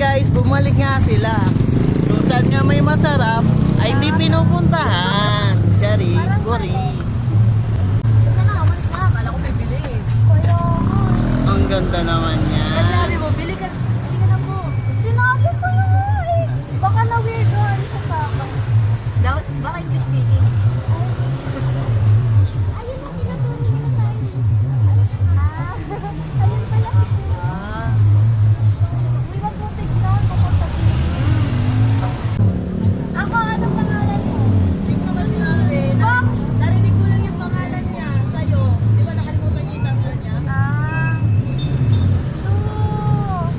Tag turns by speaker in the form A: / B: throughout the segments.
A: guys, bumalik nga sila. Kung saan nga may masarap, ay hindi pinupuntahan. Charis, Boris.
B: Sana naman siya. Kala ko bibili.
A: Ang ganda naman niya.
B: Kaya sabi mo, bili ka na po. Sinabi ko na nga eh. Baka na-weirdoan siya sa akin. Baka English speaking. Ayun ang tinaturo mo na tayo. Ayun pala.
A: Ah,
B: Uy, wag mo tignan. Papunta dito. Ako, anong pangalan mo? Hindi ko naman sinabi. Narinig ko lang yung pangalan niya sa'yo. Di ba nakalimutan niya yung number niya? So,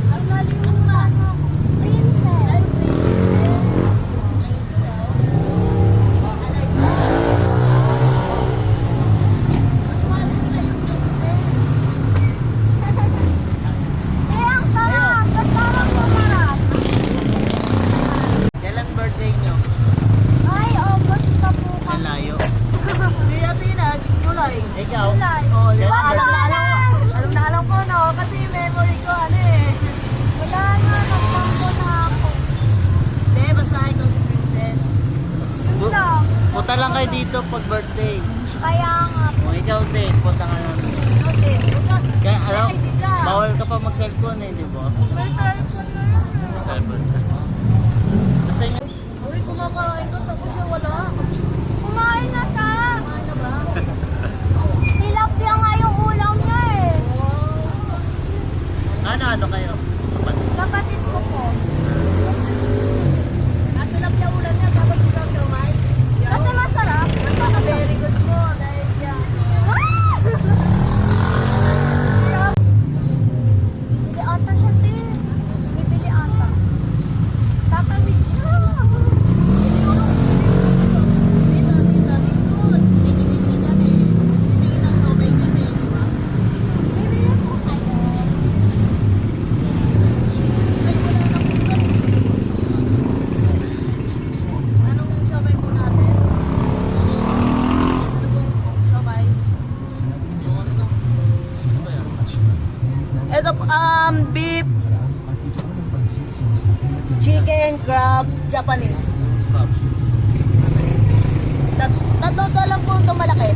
B: ang nalimutan mo. Princess. Ay, princess. Mas mahal sa'yo, princess. Eh, ang sarap. Ba't parang pumarap?
A: kailan birthday nyo?
B: Ay, August na po
A: Ang
B: kami.
A: layo.
B: Si Athena, July.
A: Ikaw?
B: July.
A: Oh,
B: Di ba,
A: alam na
B: alam na alam ko, no? Kasi yung memory ko, ano eh. Wala na, nagmambo na ako. Hindi, basta ikaw si Princess. Yun lang.
A: Punta lang kayo dito pag birthday.
B: Kaya nga.
A: Kung ikaw din, punta ka lang.
B: Okay.
A: Kaya alam,
B: Ay, di ka.
A: bawal ka pa mag-cellphone eh, di ba?
B: May cellphone na yun.
A: Cellphone ka. Kasi nga,
B: Uy, kumakain ko, tapos siya wala. Kumain na siya. Kumain na ba? Tilapia nga yung ulam niya eh.
A: ano kayo?
B: Kapatid ko po. At tilapia ulam niya, tapos ikaw kumain. Kasi masarap. Very good po. Dahil yan. Bibili ata siya, te. Bibili ata. Tatawid siya. Dito. Bibili siya dyan eh. Hindi na okay dyan eh, di ba? Bibili po kayo. Ay, wala na po guys. Anong siomay po natin? Ano pong siomay? Ito, beef, chicken, crab, Japanese. Tatlo lang po ito malaki.